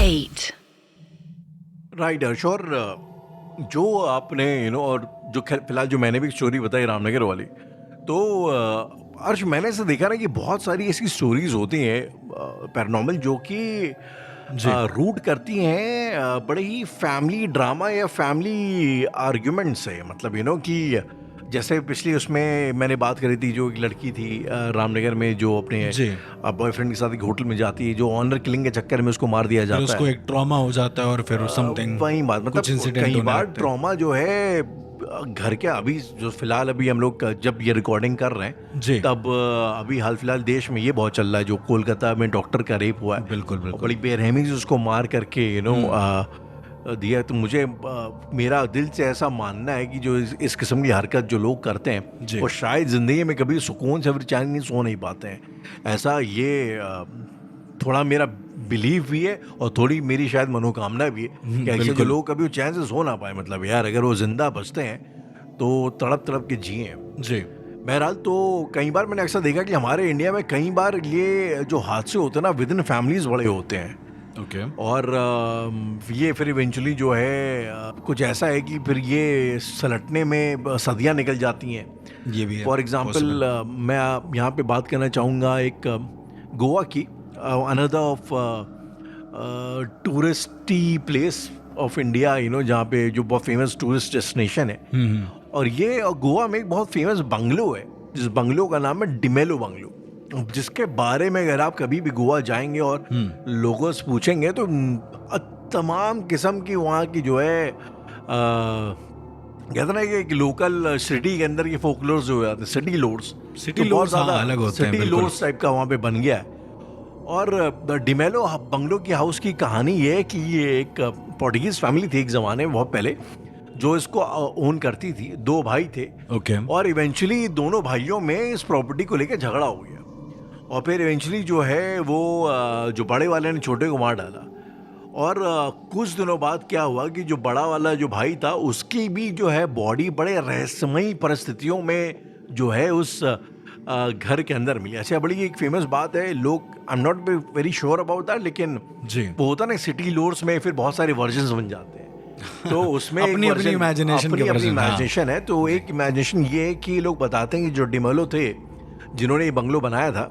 8. Right हर्ष। और जो आपने और जो फिलहाल जो मैंने भी एक स्टोरी बताई रामनगर वाली, तो हर्ष मैंने ऐसा देखा ना कि बहुत सारी ऐसी स्टोरीज होती हैं पैरानॉर्मल जो कि जी। रूट करती हैं बड़े ही फैमिली ड्रामा या फैमिली आर्ग्यूमेंट से। मतलब कि जैसे पिछली उसमें मैंने बात करी थी, जो एक लड़की थी रामनगर में जो अपने जी। बॉयफ्रेंड के साथ एक होटल में जाती है, जो ऑनर किलिंग के चक्कर में उसको मार दिया फिर जाता उसको है। एक ट्रॉमा हो जाता है और फिर समथिंग वही बात, कुछ मतलब इंसिडेंट कई होने बार लगते हैं। ट्रॉमा जो है घर के, अभी जो फिलहाल अभी हम लोग जब ये रिकॉर्डिंग कर रहे हैं जी। तब अभी हाल फिलहाल देश में ये बहुत चल रहा है, जो कोलकाता में डॉक्टर का रेप हुआ है। बिल्कुल और बिल्कुल। बड़ी बेरहमी से उसको मार करके दिया। तो मुझे मेरा दिल से ऐसा मानना है कि जो इस किस्म की हरकत जो लोग करते हैं जी। वो शायद ज़िंदगी में कभी सुकून से फिर चैन नहीं सो नहीं पाते हैं। ऐसा ये थोड़ा मेरा बिलीव भी है और थोड़ी मेरी शायद मनोकामना भी है कि ऐसे जो बिल्कुल। लोग कभी चैन से सो ना पाए, मतलब यार अगर वो जिंदा बचते हैं तो तड़प तड़प के जिए। जी। बहरहाल, तो कई बार मैंने अक्सर देखा कि हमारे इंडिया में कई बार ये जो हादसे होते हैं ना विद इन फैमिलीज बड़े होते हैं। ओके। और ये फिर इवेंचुअली जो है कुछ ऐसा है कि फिर ये सलटने में सदियां निकल जाती हैं। ये भी है। फॉर एग्जाम्पल मैं यहाँ पे बात करना चाहूँगा एक गोवा की, another of touristy place of India, जहाँ पे जो बहुत फेमस टूरिस्ट डेस्टिनेशन है। और ये गोवा में एक बहुत फेमस बंगलो है, जिस बंगलो का नाम है डिमेलो बंगलो, जिसके बारे में अगर आप कभी भी गोवा जाएंगे और लोगों से पूछेंगे तो तमाम किस्म की वहाँ की जो है कहते ना कि एक लोकल सिटी के अंदर के फोकलोर्स जो होते हैं, सिटी लोर्स, सिटी लोर्स अलग होते हैं। सिटी लोर्स टाइप का वहाँ पे बन गया है। और डिमेलो बंगलो की हाउस की कहानी ये है कि ये एक पोर्टुगीज फैमिली थी एक ज़माने में बहुत पहले, जो इसको ओन करती थी। दो भाई थे। ओके। और इवेंचुअली दोनों भाइयों में इस प्रॉपर्टी को लेकर झगड़ा हो गया, और फिर इवेंचुअली जो है वो जो बड़े वाले ने छोटे को मार डाला। और कुछ दिनों बाद क्या हुआ कि जो बड़ा वाला जो भाई था उसकी भी जो है बॉडी बड़े रहस्यमयी परिस्थितियों में जो है उस घर के अंदर मिली। अच्छा, बड़ी एक फेमस बात है, लोग I am not very sure about that, लेकिन जी। वो होता ना सिटी लोर्स में फिर बहुत सारे वर्जन्स बन जाते हैं, तो उसमें अपनी इमेजिनेशन है। तो एक इमेजिनेशन ये है कि लोग बताते हैं कि जो डिमेलो थे जिन्होंने ये बंगलो बनाया था,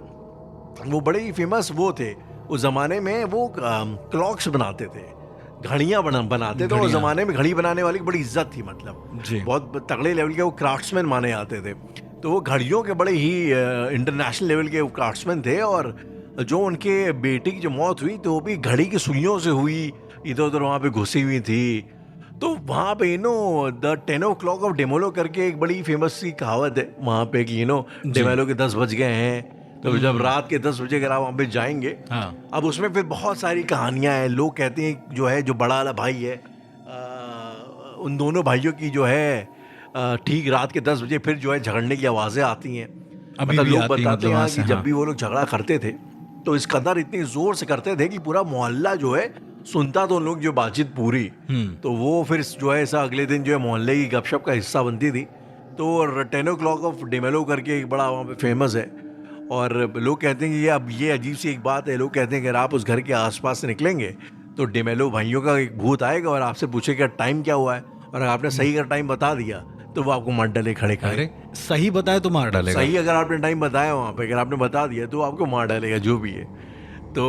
वो बड़े ही फेमस वो थे उस ज़माने में। वो क्लॉक्स बनाते थे, घड़ियाँ बनाते थे। उस ज़माने में घड़ी बनाने वाली की बड़ी इज्जत थी, मतलब बहुत तगड़े लेवल के वो क्राफ्ट्समैन माने जाते थे। तो वो घड़ियों के बड़े ही इंटरनेशनल लेवल के क्राफ्ट्समैन थे। और जो उनके बेटे की जो मौत हुई तो वो भी घड़ी की सुइयों से हुई, इधर उधर वहाँ पे घुसी हुई थी। तो वहाँ पे द 10 o'clock ऑफ डेमोलो करके एक बड़ी फेमस सी कहावत है वहाँ पे कि डेमोलो के 10 बज गए हैं। तो जब रात के 10 बजे अगर आप वहाँ पे जाएंगे, अब उसमें फिर बहुत सारी कहानियाँ हैं। लोग कहते हैं जो है जो बड़ा वाला भाई है, उन दोनों भाइयों की जो है ठीक रात के 10 बजे फिर जो है झगड़ने की आवाज़ें आती हैं। मतलब लोग बताते हैं कि जब भी वो लोग झगड़ा करते थे तो इस कदर इतनी जोर से करते थे कि पूरा मोहल्ला जो है सुनता तो लोग जो बातचीत पूरी। तो वो फिर जो है ऐसा अगले दिन जो है मोहल्ले की गपशप का हिस्सा बनती थी। तो 10 o'clock ऑफ डेमेलो करके एक बड़ा वहाँ पे फेमस है। और लोग कहते हैं कि अब ये अजीब सी एक बात है, लोग कहते हैं कि अगर आप उस घर के आसपास से निकलेंगे तो डेमेलो भाइयों का एक भूत आएगा और आपसे पूछेगा टाइम क्या हुआ है, और अगर आपने सही अगर टाइम बता दिया तो वो आपको मार डाले खड़े खड़े। सही बताया तो मार डालेगा। सही अगर आपने टाइम बताया वहाँ पे, अगर आपने बता दिया तो आपको मार डालेगा, जो भी है। तो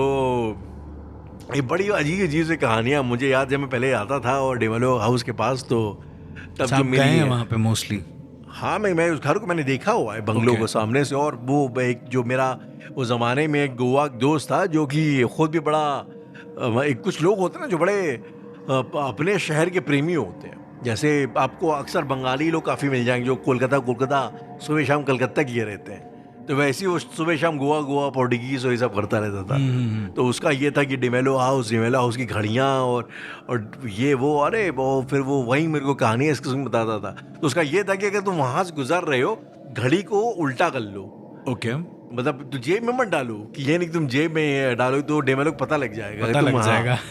ये बड़ी अजीब सी कहानियाँ मुझे याद है, मैं पहले आता था और डेमेलो हाउस के पास, तो तब जो मिली है वहाँ पे मोस्टली। हाँ, मैं उस घर को मैंने देखा हुआ है बंगलो को सामने से। और वो एक जो मेरा उस ज़माने में एक गोवा दोस्त था जो कि खुद भी बड़ा एक कुछ लोग होते हैं ना जो बड़े अपने शहर के प्रेमी होते हैं। जैसे आपको अक्सर बंगाली लोग काफ़ी मिल जाएंगे जो कोलकाता सुबह शाम कलकत्ता किए रहते हैं। तो वैसे ही वो सुबह शाम गोवा पोर्टुगीज़ और ये सब करता रहता था। तो उसका ये था कि डिमेलो हाउस की घड़ियाँ और ये वो, अरे वो फिर वो वही मेरे को कहानी इस किस्म बताता था। तो उसका ये था कि अगर तुम वहाँ से गुजर रहे हो घड़ी को उल्टा कर लो। ओके। मतलब तो जेब में मत डालो, कि ये नहीं तुम जेब में डालो तो डेमेलो को पता लग जाएगा।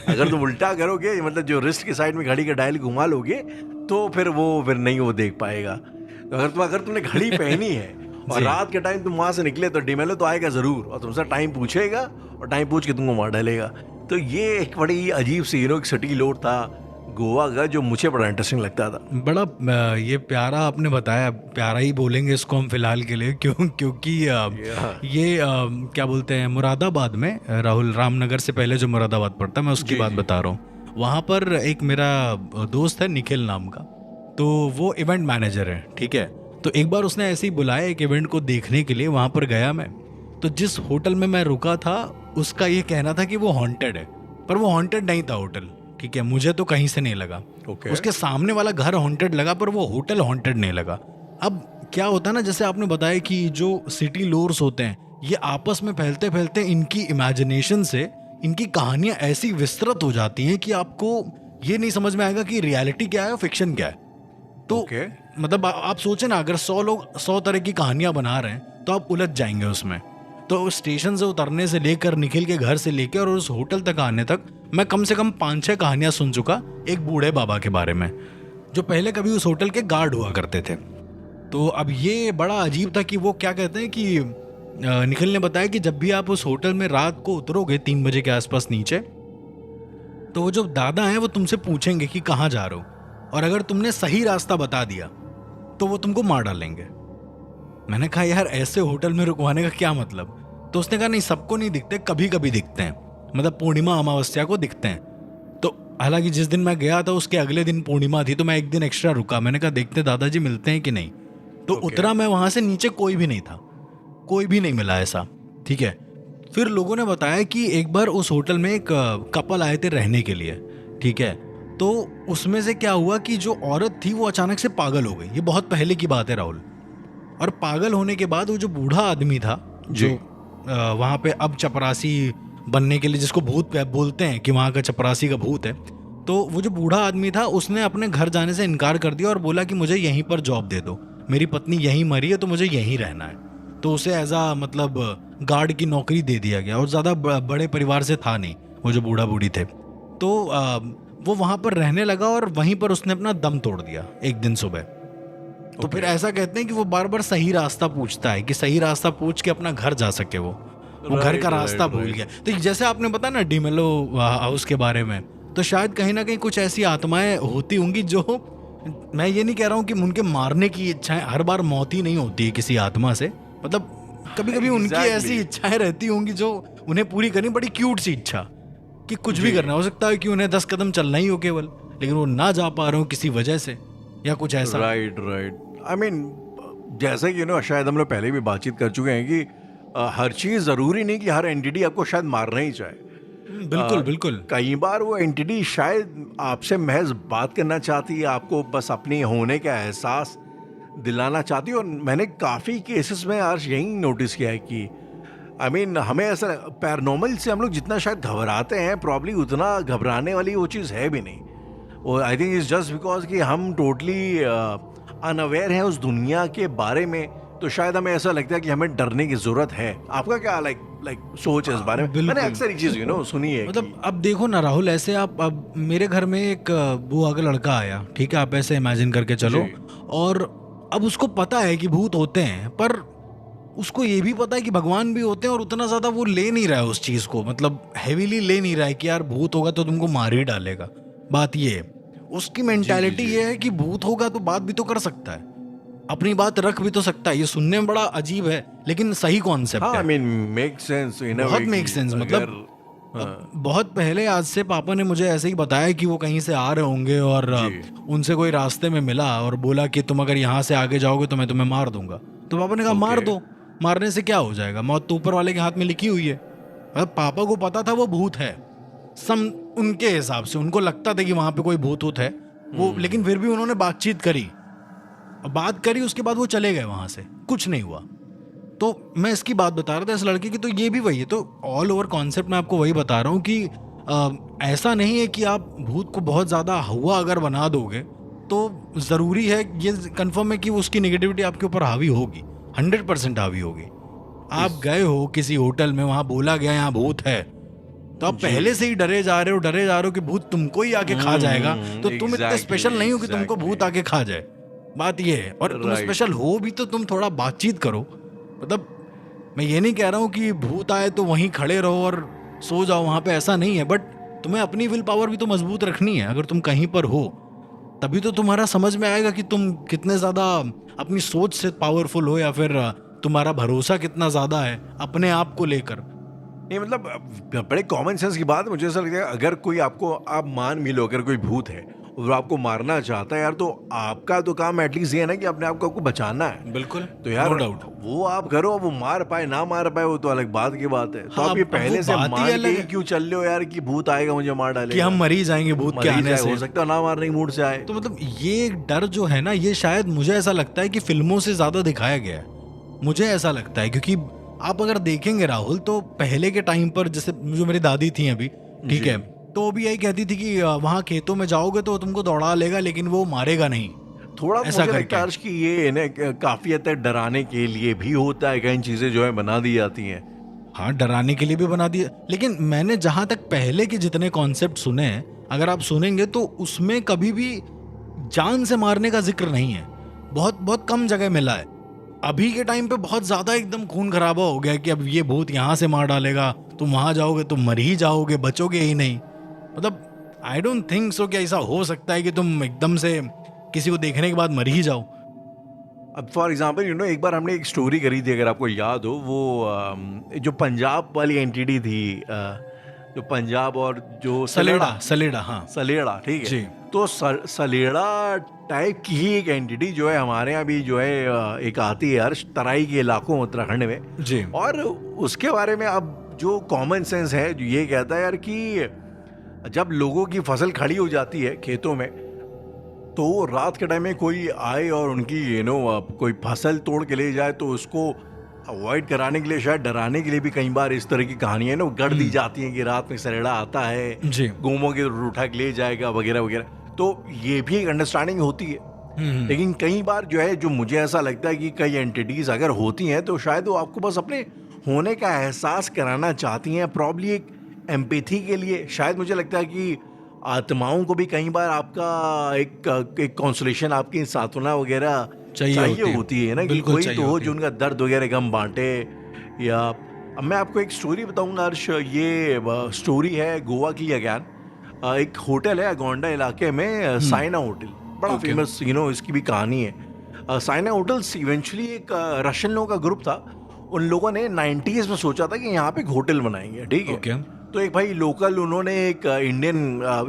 अगर तुम उल्टा करोगे, मतलब जो रिस्ट के साइड में घड़ी का डायल घुमा लोगे तो फिर नहीं वो देख पाएगा। तो अगर तुमने घड़ी पहनी है और रात के टाइम तुम वहाँ से निकले तो डेमेलो तो आएगा ज़रूर और तुमसे टाइम पूछेगा और टाइम पूछ के तुमको मार डालेगा। तो ये एक बड़ी अजीब सी एक सिटी लोड था गोवा का, जो मुझे बड़ा इंटरेस्टिंग लगता था। बड़ा ये प्यारा आपने बताया, प्यारा ही बोलेंगे इसको हम फिलहाल के लिए, क्योंकि ये क्या बोलते हैं, मुरादाबाद में, राहुल, रामनगर से पहले जो मुरादाबाद पड़ता है, मैं उसकी बात बता रहा हूँ। वहाँ पर एक मेरा दोस्त है निखिल नाम का, तो वो इवेंट मैनेजर है, ठीक है। तो एक बार उसने ऐसे ही बुलाया एक इवेंट को देखने के लिए, वहाँ पर गया मैं। तो जिस होटल में मैं रुका था उसका ये कहना था कि वो हॉन्टेड है, पर वो हॉन्टेड नहीं था होटल, ठीक है। मुझे तो कहीं से नहीं लगा। उसके सामने वाला घर हॉन्टेड लगा, पर वो होटल हॉन्टेड नहीं लगा। अब क्या होता है ना, जैसे आपने बताया कि जो सिटी लोर्स होते हैं, ये आपस में फैलते फैलते इनकी इमेजिनेशन से इनकी कहानियां ऐसी विस्तृत हो जाती हैं कि आपको ये नहीं समझ में आएगा कि रियलिटी क्या है और फिक्शन क्या है। तो मतलब आप सोचें ना, अगर 100 लोग 100 तरह की कहानियां बना रहे हैं तो आप उलझ जाएंगे उसमें। तो स्टेशन से उतरने से लेकर निखिल के घर से लेकर और उस होटल तक आने तक मैं कम से कम 5-6 कहानियां सुन चुका एक बूढ़े बाबा के बारे में, जो पहले कभी उस होटल के गार्ड हुआ करते थे। तो अब ये बड़ा अजीब था कि वो क्या कहते हैं कि निखिल ने बताया कि जब भी आप उस होटल में रात को उतरोगे 3 बजे के आसपास नीचे, तो वो जो दादा हैं वो तुमसे पूछेंगे कि कहाँ जा रहे हो, और अगर तुमने सही रास्ता बता दिया तो वो तुमको मार डालेंगे। मैंने कहा यार ऐसे होटल में रुकवाने का क्या मतलब? तो उसने कहा नहीं, सबको नहीं दिखते, कभी कभी दिखते हैं, मतलब पूर्णिमा अमावस्या को दिखते हैं। तो हालांकि जिस दिन मैं गया था उसके अगले दिन पूर्णिमा थी, तो मैं एक दिन एक्स्ट्रा रुका। मैंने कहा देखते दादाजी मिलते हैं कि नहीं। तो उतरा मैं वहां से, नीचे कोई भी नहीं था, कोई भी नहीं मिला ऐसा, ठीक है। फिर लोगों ने बताया कि एक बार उस होटल में एक कपल आए थे रहने के लिए, ठीक है। तो उसमें से क्या हुआ कि जो औरत थी वो अचानक से पागल हो गई। ये बहुत पहले की बात है राहुल। और पागल होने के बाद वो जो बूढ़ा आदमी था, जो वहाँ पे अब चपरासी बनने के लिए, जिसको भूत बोलते हैं कि वहाँ का चपरासी का भूत है, तो वो जो बूढ़ा आदमी था उसने अपने घर जाने से इनकार कर दिया और बोला कि मुझे यहीं पर जॉब दे दो, मेरी पत्नी यहीं मरी है तो मुझे यहीं रहना है। तो उसे एज आ मतलब गार्ड की नौकरी दे दिया गया, और ज़्यादा बड़े परिवार से था नहीं वो जो बूढ़ा बूढ़ी थे। तो वो वहाँ पर रहने लगा और वहीं पर उसने अपना दम तोड़ दिया एक दिन सुबह। तो फिर ऐसा कहते हैं कि वो बार बार सही रास्ता पूछता है, कि सही रास्ता पूछ के अपना घर जा सके। वो घर का रास्ता भूल गया। तो जैसे आपने बताया ना डिमेलो हाउस के बारे में, तो शायद कहीं ना कहीं कुछ ऐसी आत्माएं होती होंगी जो, मैं ये नहीं कह रहा हूँ कि उनके मारने की इच्छाएं, हर बार मौत ही नहीं होती है किसी आत्मा से, मतलब कभी कभी उनकी ऐसी इच्छाएं रहती होंगी जो उन्हें पूरी करनी, बड़ी क्यूट सी इच्छा कि कुछ भी करना। हो सकता है कि उन्हें 10 कदम चलना ही हो केवल, लेकिन वो ना जा पा रहे हो किसी वजह से या कुछ ऐसा। राइट। आई मीन जैसे कि शायद हम लोग पहले भी बातचीत कर चुके हैं कि हर चीज जरूरी नहीं कि हर एंटिटी आपको शायद मारना ही चाहे। बिल्कुल। कई बार वो एंटिटी शायद आपसे महज बात करना चाहती है, आपको बस अपनी होने का एहसास दिलाना चाहती है। और मैंने काफ़ी केसेस में आज यही नोटिस किया है कि आई मीन हमें ऐसा पैरानॉर्मल से हम लोग जितना शायद घबराते हैं, प्रॉब्ली उतना घबराने वाली वो चीज़ है भी नहीं। और I think it's just because कि हम टोटली अनअवेयर हैं उस दुनिया के बारे में, तो शायद हमें ऐसा लगता है कि हमें डरने की जरूरत है। आपका क्या लाइक सोच है इस बारे में? मैंने अक्सर एक चीज सुनी है, मतलब अब देखो ना राहुल, ऐसे आप, अब मेरे घर में एक बुआ का लड़का आया, ठीक है, आप ऐसे इमेजिन करके चलो, और अब उसको पता है कि भूत होते हैं, पर उसको ये भी पता है कि भगवान भी होते हैं, और उतना ज्यादा वो ले नहीं रहा है उस चीज को, मतलब हैवीली ले नहीं रहा है कि यार भूत होगा तो तुमको मार ही डालेगा। बात ये है, उसकी मेंटालिटी ये है कि भूत होगा तो बात भी तो कर सकता है, अपनी बात रख भी तो सकता है। ये सुनने में बड़ा अजीब है लेकिन सही कॉन्सेप्ट है। आई मीन मेक सेंस, बहुत मेक सेंस। मतलब बहुत पहले आज से पापा ने मुझे ऐसे ही बताया कि वो कहीं से आ रहे होंगे और उनसे कोई रास्ते में मिला और बोला कि तुम अगर यहाँ से आगे जाओगे तो मैं तुम्हें मार दूंगा। तो पापा ने कहा मार दो, मारने से क्या हो जाएगा, मौत तो ऊपर वाले के हाथ में लिखी हुई है। मतलब पापा को पता था वो भूत है, उनके हिसाब से उनको लगता था कि वहां पे कोई भूत है वो, लेकिन फिर भी उन्होंने बातचीत करी, उसके बाद वो चले गए वहां से, कुछ नहीं हुआ। तो मैं इसकी बात बता रहा था इस लड़के की, तो ये भी वही है। तो ऑल ओवर कॉन्सेप्ट मैं आपको वही बता रहा हूँ कि ऐसा नहीं है कि आप भूत को बहुत ज़्यादा हुआ अगर बना दोगे तो ज़रूरी है, ये कंफर्म है कि उसकी नेगेटिविटी आपके ऊपर हावी होगी, 100% हावी होगी। आप गए हो किसी होटल में, वहाँ बोला गया यहाँ भूत है, तो आप पहले से ही डरे जा रहे हो कि भूत तुमको ही आके खा जाएगा, तो तुम इतने स्पेशल नहीं हो कि तुमको भूत आके खा जाए। बात ये है। और तुम स्पेशल हो भी तो तुम थोड़ा बातचीत करो। मतलब मैं ये नहीं कह रहा हूँ कि भूत आए तो वहीं खड़े रहो और सो जाओ वहाँ पे, ऐसा नहीं है। बट तुम्हें अपनी विल पावर भी तो मजबूत रखनी है। अगर तुम कहीं पर हो तभी तो तुम्हारा समझ में आएगा कि तुम कितने ज़्यादा अपनी सोच से पावरफुल हो, या फिर तुम्हारा भरोसा कितना ज़्यादा है अपने आप को लेकर। नहीं मतलब बड़े कॉमन सेंस की बात है। मुझे ऐसा लगता है अगर कोई आपको, आप मान भी लो अगर कोई भूत है और वो आपको मारना चाहता है यार, तो आपका तो काम एटलीस्ट ये है ना कि अपने आप को आपको बचाना है। बिल्कुल, तो यार नो डाउट। वो आप करो, वो मार पाए ना मार पाए वो तो अलग बात की बात है। तो हाँ, आप ये अब वो पहले से बात ही मान के अलग ही है। क्यों चल रहे हो यार कि भूत आएगा मुझे मार डालेगा, कि हम मर ही जाएंगे भूत के आने से। हो सकता है ना मारने की मूड से आए। तो मतलब ये एक डर जो है ना, ये शायद मुझे ऐसा लगता है कि फिल्मों से ज्यादा दिखाया गया है, मुझे ऐसा लगता है। क्योंकि आप अगर देखेंगे राहुल, तो पहले के टाइम पर जैसे जो मेरी दादी थी अभी, ठीक है, तो वो भी यही कहती थी कि वहाँ खेतों में जाओगे तो तुमको दौड़ा लेगा लेकिन वो मारेगा नहीं। थोड़ा ऐसा मुझे करके लगता है कि ये ना काफी हद तक डराने के लिए भी होता है, कई चीजें जो है बना दी जाती हैं। हाँ, डराने के लिए भी बना दिया, लेकिन मैंने जहां तक पहले के जितने कॉन्सेप्ट सुने हैं, अगर आप सुनेंगे तो उसमें कभी भी जान से मारने का जिक्र नहीं है। बहुत बहुत कम जगह मिला है। अभी के टाइम पे बहुत ज्यादा एकदम खून खराबा हो गया कि अब ये भूत यहाँ से मार डालेगा, तुम वहां जाओगे तो मर ही जाओगे, बचोगे ही नहीं। मतलब आई डोंट थिंक सो कि ऐसा हो सकता है कि तुम एकदम से किसी को देखने के बाद मर ही जाओ। अब फॉर एग्जांपल एक बार हमने एक स्टोरी करी थी, अगर आपको याद हो, वो जो पंजाब वाली एंटिटी थी, जो पंजाब और जो सलेड़ा, हाँ सलेड़ा, ठीक जी। है। तो सलेड़ा टाइप की ही एक एंटिटी जो है हमारे यहाँ भी जो है एक आती है यार, तराई के इलाकों उत्तराखंड में जी। और उसके बारे में अब जो कॉमन सेंस है जो ये कहता है यार कि जब लोगों की फसल खड़ी हो जाती है खेतों में, तो रात के टाइम में कोई आए और उनकी कोई फसल तोड़ के ले जाए, तो उसको अवॉइड कराने के लिए, शायद डराने के लिए भी कई बार इस तरह की कहानियां गढ़ दी जाती हैं कि रात में सरेड़ा आता है, जी। गूमों के उठा के ले जाएगा वगैरह वगैरह। तो ये भी एक अंडरस्टैंडिंग होती है। लेकिन कई बार जो है, जो मुझे ऐसा लगता है कि कई एंटिटीज अगर होती हैं तो शायद वो आपको बस अपने होने का एहसास कराना चाहती हैं, प्रॉब्ली एक एम्पैथी के लिए। शायद मुझे लगता है कि आत्माओं को भी कई बार आपका एक कॉन्सोलेशन, आपकी सांत्वना वगैरह चाहिए होती है ना, कि कोई तो हो जो उनका दर्द वगैरह गम बांटे। या अब मैं आपको एक स्टोरी बताऊंगा हर्ष, ये स्टोरी है गोवा की अगेन। एक होटल है अगोंडा इलाके में, साइना होटल, बड़ा फेमस इसकी भी कहानी है। साइना होटल्स इवेंचुअली एक रशियन लोगों का ग्रुप था। उन लोगों ने 90s में सोचा था कि यहाँ पे एक होटल बनाएंगे, ठीक है। तो एक भाई लोकल, उन्होंने एक इंडियन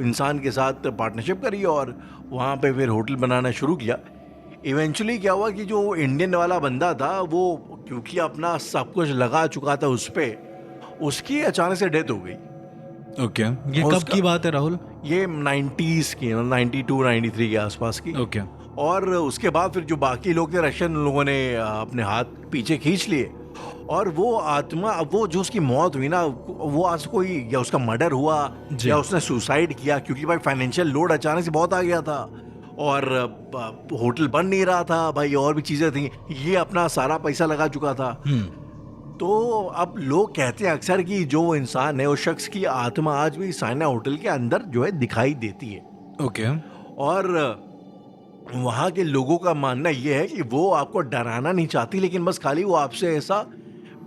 इंसान के साथ पार्टनरशिप करी और वहाँ पे फिर होटल बनाना शुरू किया। इवेंचुअली क्या हुआ कि जो इंडियन वाला बंदा था, वो क्योंकि अपना सब कुछ लगा चुका था उस पे, उसकी अचानक से डेथ हो गई। ओके, ये कब की बात है राहुल? ये 90s की, 92-93 के आसपास की। ओके। और उसके बाद फिर जो बाकी लोग थे रशियन, लोगों ने अपने हाथ पीछे खींच लिए और वो आत्मा, वो जो उसकी मौत हुई ना, वो आज कोई या उसका मर्डर हुआ या उसने सुसाइड किया, क्योंकि भाई फाइनेंशियल लोड अचानक से बहुत आ गया था और होटल बन नहीं रहा था भाई, और भी चीजें थी, ये अपना सारा पैसा लगा चुका था। तो अब लोग कहते हैं अक्सर कि जो वो इंसान है, उस शख्स की आत्मा आज भी साइना होटल के अंदर जो है दिखाई देती है। ओके। और वहाँ के लोगों का मानना ये है कि वो आपको डराना नहीं चाहती, लेकिन बस खाली वो आपसे ऐसा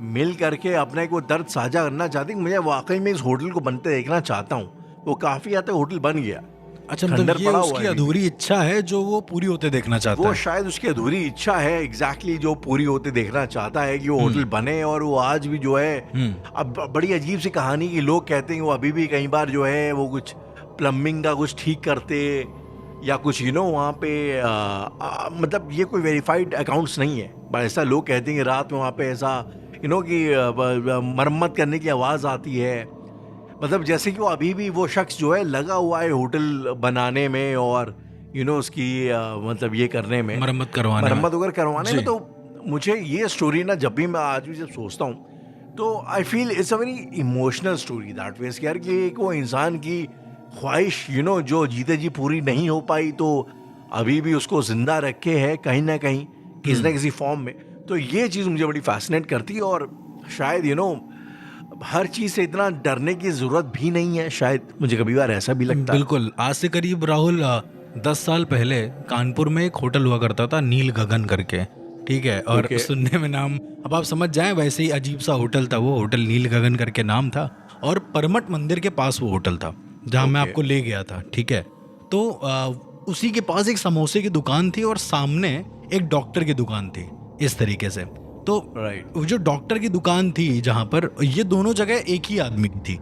मिल करके अपना एक वो दर्द साझा करना चाहती। मुझे वाकई में इस होटल को बनते देखना चाहता हूँ। वो काफी हद तक होटल बन गया। अच्छा, मतलब ये उसकी अधूरी इच्छा है जो वो पूरी होते देखना चाहता है। वो शायद उसकी अधूरी इच्छा है एग्जैक्टली, जो पूरी होते देखना चाहता है कि वो होटल बने। और वो आज भी जो है, अब बड़ी अजीब सी कहानी की, लोग कहते हैं वो अभी भी कई बार जो है वो कुछ प्लम्बिंग का कुछ ठीक करते या कुछ वहाँ पे मतलब ये कोई वेरीफाइड अकाउंट्स नहीं है, पर ऐसा लोग कहते हैं कि रात में वहाँ पे ऐसा कि मरम्मत करने की आवाज़ आती है। मतलब जैसे कि वो अभी भी वो शख्स जो है लगा हुआ है होटल बनाने में और उसकी मतलब ये करने में, मरम्मत वगैरह करवाने में। तो मुझे ये स्टोरी ना, जब भी मैं आज भी जब सोचता हूँ तो I feel it's a very emotional story that was यार, कि एक वो इंसान की ख्वाहिश जो जीते जी पूरी नहीं हो पाई, तो अभी भी उसको जिंदा रखे है कहीं ना कहीं, किसी न किसी फॉर्म में। तो ये चीज़ मुझे बड़ी फैसिनेट करती है और शायद हर चीज़ से इतना डरने की ज़रूरत भी नहीं है, शायद मुझे कभी बार ऐसा भी लगता है। बिल्कुल। आज से करीब राहुल 10 साल पहले कानपुर में एक होटल हुआ करता था, नील गगन करके, ठीक है। और सुनने में नाम, अब आप समझ जाएं, वैसे ही अजीब सा होटल था वो, होटल नील गगन करके नाम था। और परमट मंदिर के पास वो होटल था जहाँ मैं Okay. आपको ले गया था, ठीक है। तो उसी के पास एक समोसे की दुकान थी और सामने एक डॉक्टर की दुकान थी, इस तरीके से। तो राइट। वो जो डॉक्टर की दुकान थी जहाँ पर, ये दोनों जगह एक ही आदमी की थी,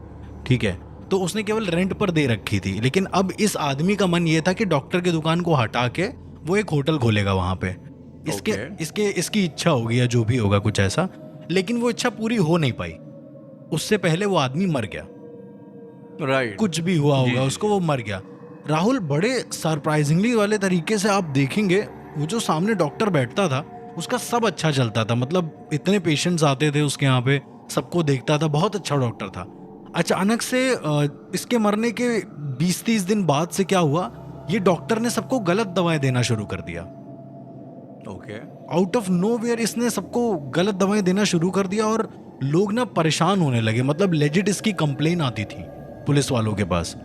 ठीक है। तो उसने केवल रेंट पर दे रखी थी, लेकिन अब इस आदमी का मन ये था कि डॉक्टर की दुकान को हटा के वो एक होटल खोलेगा वहाँ पे। इसकी इच्छा होगी या जो भी होगा कुछ ऐसा, लेकिन वो इच्छा पूरी हो नहीं पाई। उससे पहले वो आदमी मर गया, राइट। कुछ भी हुआ होगा उसको, वो मर गया। राहुल, बड़े सरप्राइजिंगली वाले तरीके से आप देखेंगे, वो जो सामने डॉक्टर बैठता था उसका सब अच्छा चलता था, मतलब इतने पेशेंट्स आते थे उसके यहाँ पे, सबको देखता था, बहुत अच्छा डॉक्टर था। अचानक से इसके मरने के 20-30 दिन बाद से क्या हुआ, ये डॉक्टर ने सबको गलत दवाएं देना शुरू कर दिया। ओके। आउट ऑफ नोवेयर इसने सबको गलत दवाएं देना शुरू कर दिया और लोग ना परेशान होने लगे, मतलब लेजिट इसकी कंप्लेन आती थी पुलिस वालों के पास।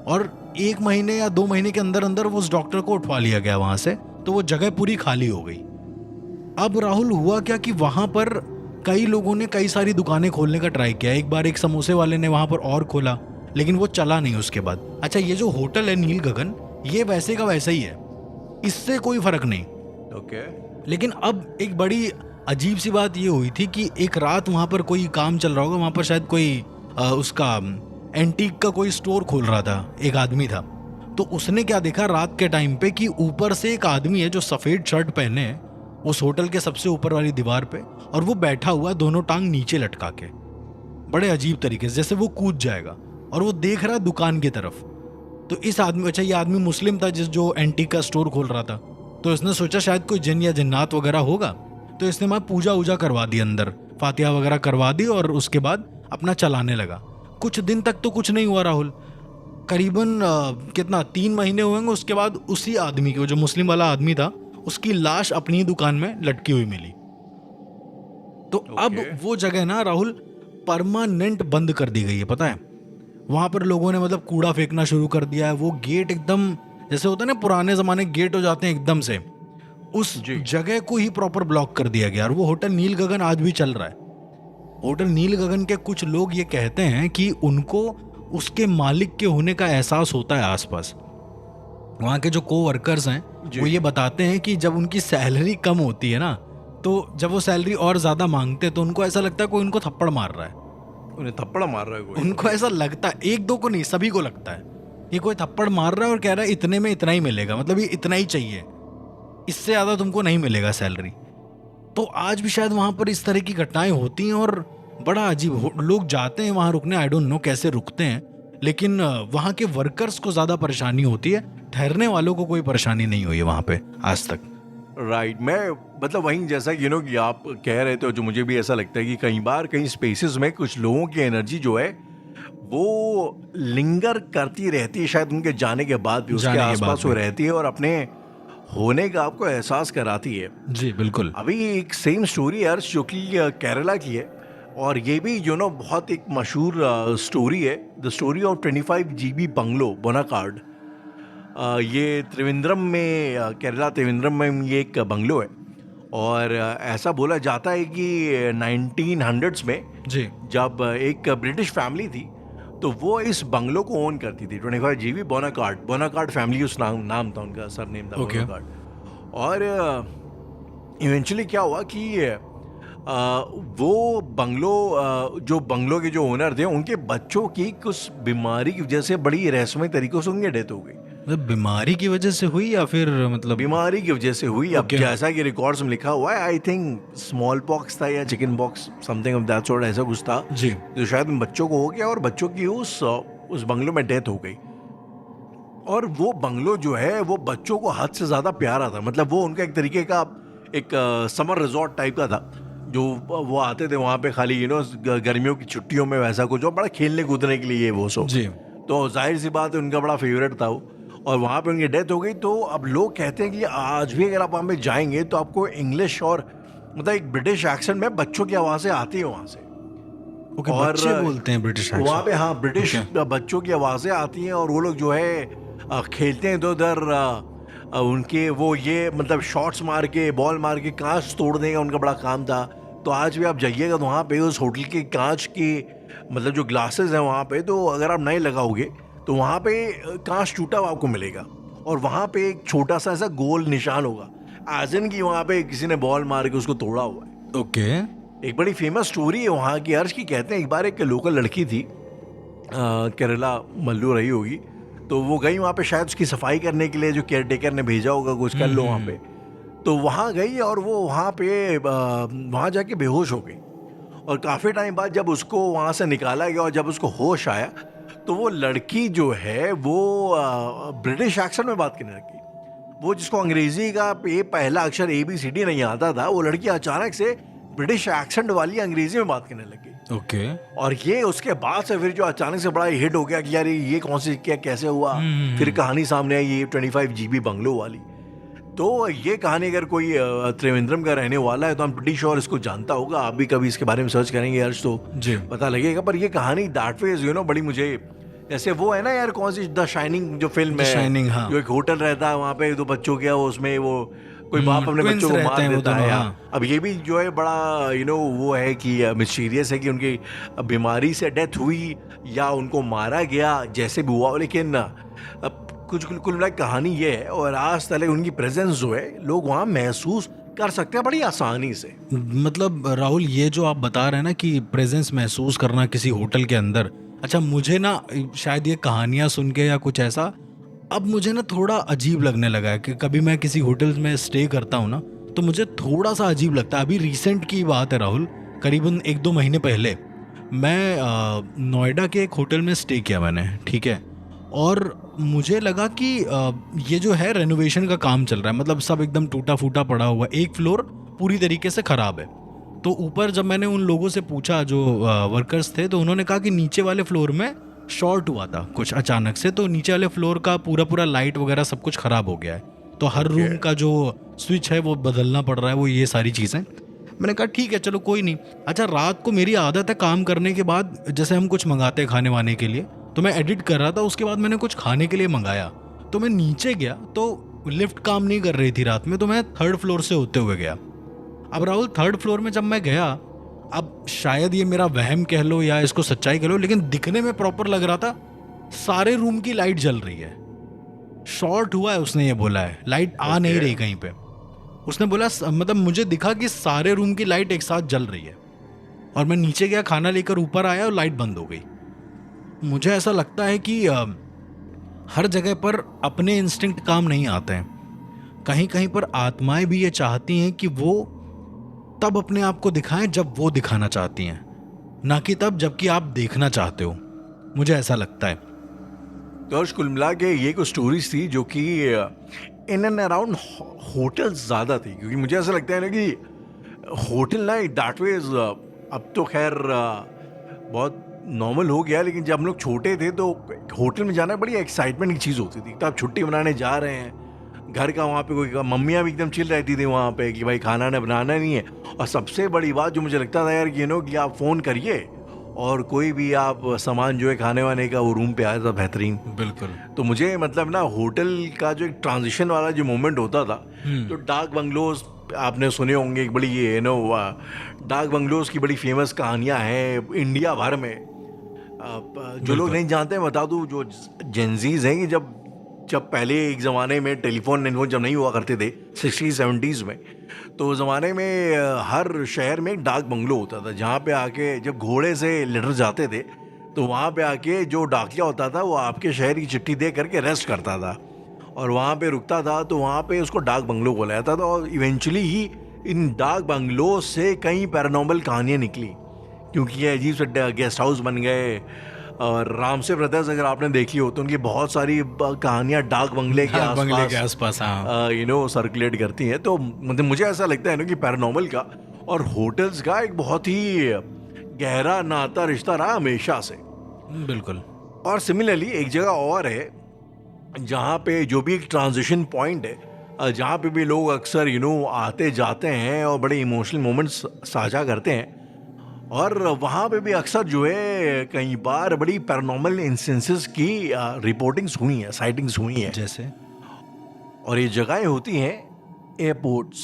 और 1 महीने या 2 महीने के अंदर अंदर वो उस डॉक्टर को उठवा लिया गया वहां से, तो वो जगह पूरी खाली हो गई। अब राहुल, हुआ क्या कि वहां पर कई लोगों ने कई सारी दुकानें खोलने का ट्राई किया। एक बार एक समोसे वाले ने वहां पर और खोला, लेकिन वो चला नहीं उसके बाद। अच्छा, ये जो होटल है नील गगन, ये वैसे का वैसा ही है, इससे कोई फर्क नहीं। ओके। लेकिन अब एक बड़ी अजीब सी बात ये हुई थी कि एक रात वहां पर कोई काम चल रहा होगा, वहां पर शायद कोई उसका एंटीक का कोई स्टोर खोल रहा था, एक आदमी था। तो उसने क्या देखा रात के टाइम पे कि ऊपर से एक आदमी है जो सफेद शर्ट पहने है उस होटल के सबसे ऊपर वाली दीवार पे, और वो बैठा हुआ दोनों टांग नीचे लटका के, बड़े अजीब तरीके से, जैसे वो कूद जाएगा, और वो देख रहा है दुकान की तरफ। तो इस आदमी, अच्छा ये आदमी मुस्लिम था जो एंटीक का स्टोर खोल रहा था, तो इसने सोचा शायद कोई जिन या जिन्नात वगैरह होगा, तो इसने वहां पूजा वूजा करवा दी, अंदर फातिहा वगैरह करवा दी, और उसके बाद अपना चलाने लगा। कुछ दिन तक तो कुछ नहीं हुआ राहुल, करीबन कितना 3 महीने हुए होंगे। उसके बाद उसी आदमी की, जो मुस्लिम वाला आदमी था, उसकी लाश अपनी दुकान में लटकी हुई मिली। तो अब वो जगह ना राहुल परमानेंट बंद कर दी गई है, पता है। वहां पर लोगों ने मतलब कूड़ा फेंकना शुरू कर दिया है। वो गेट एकदम जैसे होता है ना पुराने जमाने गेट हो जाते हैं एकदम से, उस जगह को ही प्रॉपर ब्लॉक कर दिया गया। और वो होटल नील गगन आज भी चल रहा है। होटल नील गगन के कुछ लोग ये कहते हैं कि उनको उसके मालिक के होने का एहसास होता है आसपास। वहाँ के जो को-वर्कर्स हैं वो ये बताते हैं कि जब उनकी सैलरी कम होती है ना, तो जब वो सैलरी और ज़्यादा मांगते हैं तो उनको ऐसा लगता है कोई उनको थप्पड़ मार रहा है। उन्हें थप्पड़ मार रहा है कोई? उनको ऐसा लगता है, 1-2 को नहीं, सभी को लगता है ये कोई थप्पड़ मार रहा है और कह रहा है इतने में इतना ही मिलेगा, मतलब ये इतना ही चाहिए, इससे ज़्यादा तुमको नहीं मिलेगा सैलरी। तो आज भी शायद वहाँ पर इस तरह की घटनाएं होती हैं और बड़ा अजीब, लोग जाते हैं वहाँ रुकने, आई डोंट नो कैसे रुकते हैं, लेकिन वहाँ के वर्कर्स को ज़्यादा परेशानी होती है, ठहरने वालों को कोई परेशानी नहीं हुई है वहाँ पे आज तक। राइट। मैं मतलब वहीं जैसा कि आप कह रहे थे, जो मुझे भी ऐसा लगता है कि कई बार कई स्पेसेस में कुछ लोगों की एनर्जी जो है वो लिंगर करती रहती है, शायद उनके जाने के बाद भी उसके आसपास वो रहती है और अपने होने का आपको एहसास कराती है। जी बिल्कुल। अभी एक सेम स्टोरी है जो कि केरला की है, और ये भी बहुत एक मशहूर स्टोरी है, the story of 25 GB bungalow बोनाकार्ड। ये त्रिवेंद्रम में, केरला त्रिवेंद्रम में ये एक बंगलो है, और ऐसा बोला जाता है कि 1900s में जी जब एक ब्रिटिश फैमिली थी तो वो इस बंगलो को ओन करती थी। 25 GB बोनाकार्ड फैमिली उस नाम था उनका, सरनेम था बोनाकार्ड। और इवेंचुअली क्या हुआ कि वो बंगलो, जो बंगलो के जो ओनर थे, उनके बच्चों की कुछ बीमारी की वजह से बड़ी रहस्यमय तरीकों से उनकी डेथ हो गई। बीमारी की वजह से हुई या फिर मतलब? बीमारी की वजह से हुई। अब जैसा कि रिकॉर्ड्स में लिखा हुआ है, आई थिंक स्मॉल पॉक्स था या chicken pox, something of that sort, ऐसा कुछ था जी, जो शायद उन बच्चों को हो गया और बच्चों की उस बंगलो में डेथ हो गई। और वो बंगलो जो है वो बच्चों को हद से ज़्यादा प्यारा था, मतलब वो उनका एक तरीके का एक समर रिजॉर्ट टाइप का था, जो वो आते थे वहाँ पे खाली गर्मियों की छुट्टियों में, वैसा कुछ, बड़ा खेलने कूदने के लिए वो सब जी। तो जाहिर सी बात है उनका बड़ा फेवरेट था वो, और वहाँ पे उनकी डेथ हो गई। तो अब लोग कहते हैं कि आज भी अगर आप वहाँ पे जाएंगे तो आपको इंग्लिश और मतलब एक ब्रिटिश एक्सेंट में बच्चों की आवाज़ें आती है वहाँ से। और बच्चे बोलते हैं ब्रिटिश एक्सेंट वहाँ पे, हाँ, ब्रिटिश बच्चों की आवाज़ें आती हैं, और वो लोग जो है खेलते हैं इधर उधर, उनके वो ये मतलब शॉट्स मार के, बॉल मार के कांच तोड़ने का उनका बड़ा काम था। तो आज भी आप जाइएगा तो वहाँ पे उस होटल के कांच के मतलब जो ग्लासेस हैं वहाँ पे, तो अगर आप नए लगाओगे तो वहाँ पे कांच टूटा हुआ आपको मिलेगा, और वहाँ पे एक छोटा सा ऐसा गोल निशान होगा, एज इन की वहाँ पे किसी ने बॉल मार के उसको तोड़ा हुआ है। ओके। एक बड़ी फेमस स्टोरी है वहाँ की अर्श की। कहते हैं एक बार एक लोकल लड़की थी, केरला मल्लू रही होगी, तो वो गई वहाँ पे शायद उसकी सफाई करने के लिए, जो केयर टेकर ने भेजा होगा कुछ कर लो वहाँ पे। तो वहाँ गई और वो वहाँ जाके बेहोश हो गई, और काफ़ी टाइम बाद जब उसको वहाँ से निकाला गया और जब उसको होश आया तो वो लड़की जो है वो ब्रिटिश एक्सेंट में बात करने लगी। वो जिसको अंग्रेजी का पहला अक्षर ABCD नहीं आता था, वो लड़की अचानक से ब्रिटिश एक्सेंट वाली अंग्रेजी में बात करने लगी। ओके। और ये उसके बाद से फिर जो अचानक से बड़ा हिट हो गया कि यार ये कौन सी क्या कैसे हुआ। फिर कहानी सामने आई ये 25 GB बंगलो वाली। तो ये कहानी अगर कोई त्रिवेंद्रम का रहने वाला है तो हम प्रीटी श्योर इसको जानता होगा। आप भी कभी इसके बारे में सर्च करेंगे अर्श तो जी पता लगेगा। पर ये कहानी दैट वे यू नो बड़ी मुझे, जैसे वो है ना यार कौन सी द शाइनिंग जो फिल्म है, शाइनिंग, हाँ। जो एक होटल रहता है वहाँ पे दो बच्चों के, उसमें वो कोई बाप अपने twins बच्चों को रहते मार हैं वो देता दोनों, है। हाँ। अब ये भी जो है बड़ा वो है कि मिस्टीरियस है कि उनकी बीमारी से डेथ हुई या उनको मारा गया, जैसे भी हुआ। लेकिन अब कुछ कुल मिला कहानी ये है, और आज तक उनकी प्रेजेंस जो है लोग वहाँ महसूस कर सकते हैं बड़ी आसानी से। मतलब राहुल, ये जो आप बता रहे हैं ना कि प्रेजेंस महसूस करना किसी होटल के अंदर, अच्छा मुझे ना शायद ये कहानियां सुन के या कुछ ऐसा, अब मुझे ना थोड़ा अजीब लगने लगा है कि कभी मैं किसी होटल में स्टे करता हूँ ना तो मुझे थोड़ा सा अजीब लगता है। अभी रिसेंट की बात है राहुल, करीबन 1-2 महीने पहले मैं नोएडा के एक होटल में स्टे किया मैंने, ठीक है। और मुझे लगा कि ये जो है रेनोवेशन का काम चल रहा है, मतलब सब एकदम टूटा फूटा पड़ा हुआ, एक फ्लोर पूरी तरीके से ख़राब है। तो ऊपर जब मैंने उन लोगों से पूछा जो वर्कर्स थे, तो उन्होंने कहा कि नीचे वाले फ्लोर में शॉर्ट हुआ था कुछ अचानक से, तो नीचे वाले फ्लोर का पूरा लाइट वगैरह सब कुछ ख़राब हो गया है, तो हर रूम का जो स्विच है वो बदलना पड़ रहा है, वो ये सारी चीज़ें। मैंने कहा ठीक है चलो कोई नहीं। अच्छा, रात को मेरी आदत है काम करने के बाद, जैसे हम कुछ मंगाते हैं खाने वाने के लिए, तो मैं एडिट कर रहा था, उसके बाद मैंने कुछ खाने के लिए मंगाया, तो मैं नीचे गया तो लिफ्ट काम नहीं कर रही थी रात में, तो मैं 3rd फ्लोर से होते हुए गया। अब राहुल 3rd फ्लोर में जब मैं गया, अब शायद ये मेरा वहम कह लो या इसको सच्चाई कह लो, लेकिन दिखने में प्रॉपर लग रहा था सारे रूम की लाइट जल रही है। शॉर्ट हुआ है उसने ये बोला है, लाइट आ नहीं रही कहीं पे। उसने बोला मतलब मुझे दिखा कि सारे रूम की लाइट एक साथ जल रही है, और मैं नीचे गया खाना लेकर, ऊपर आया और लाइट बंद हो गई। मुझे ऐसा लगता है कि हर जगह पर अपने इंस्टिंक्ट काम नहीं आते हैं, कहीं कहीं पर आत्माएं भी ये चाहती हैं कि वो तब अपने आप को दिखाएं जब वो दिखाना चाहती हैं, ना कि तब जबकि आप देखना चाहते हो। मुझे ऐसा लगता है। तो कुल मिला के ये कुछ स्टोरीज थी जो कि इन एंड अराउंड होटल्स ज़्यादा थी, क्योंकि मुझे ऐसा लगता है ना कि होटल ना दैट वे अब तो खैर बहुत नॉर्मल हो गया, लेकिन जब हम लोग छोटे थे तो होटल में जाना बड़ी एक्साइटमेंट की चीज़ होती थी। तो आप छुट्टी मनाने जा रहे हैं, घर का वहाँ पे कोई, मम्मियाँ भी एकदम चिल रहती थी वहाँ पे कि भाई खाना ना बनाना नहीं है। और सबसे बड़ी बात जो मुझे लगता था यार कि आप फ़ोन करिए और कोई भी आप सामान जो है खाने वाने का वो रूम पे आया था बेहतरीन। बिल्कुल। तो मुझे मतलब ना होटल का जो एक ट्रांजिशन वाला जो मोमेंट होता था, तो डार्क बंगलोज आपने सुने होंगे, एक बड़ी डार्क बंगलोज की बड़ी फेमस कहानियाँ हैं इंडिया भर में। जो लोग नहीं जानते हैं बता दूं, जो जेंजीज हैं कि जब पहले एक ज़माने में टेलीफोन जब नहीं हुआ करते थे 60s-70s में, तो उस ज़माने में हर शहर में एक डाक बंगलो होता था, जहाँ पे आके जब घोड़े से लेटर जाते थे तो वहाँ पे आके जो डाकिया होता था वो आपके शहर की चिट्ठी दे करके रेस्ट करता था और वहाँ पे रुकता था, तो वहाँ पे उसको डाक बंगलो बोला जाता था। और इवेंचुअली ही इन डाक बंगलो से कई पैरानॉर्मल कहानियाँ निकली, क्योंकि ये अजीब से गेस्ट हाउस बन गए। और रामसे ब्रदर्स अगर आपने देखी हो तो उनकी बहुत सारी कहानियां डाक बंगले के आसपास सर्कुलेट करती हैं। तो मतलब मुझे ऐसा लगता है ना कि पैरानॉर्मल का और होटल्स का एक बहुत ही गहरा नाता रिश्ता रहा हमेशा से। बिल्कुल। और सिमिलरली एक जगह और है जहाँ पे जो भी एक ट्रांजिशन पॉइंट है, जहाँ पे भी लोग अक्सर आते जाते हैं और बड़े इमोशनल मोमेंट्स साझा करते हैं, और वहाँ पे भी अक्सर जो है कई बार बड़ी पैरानॉर्मल इंस्टेंसेस की रिपोर्टिंग्स हुई हैं, साइटिंग्स हुई हैं। जैसे, और ये जगहें होती हैं एयरपोर्ट्स।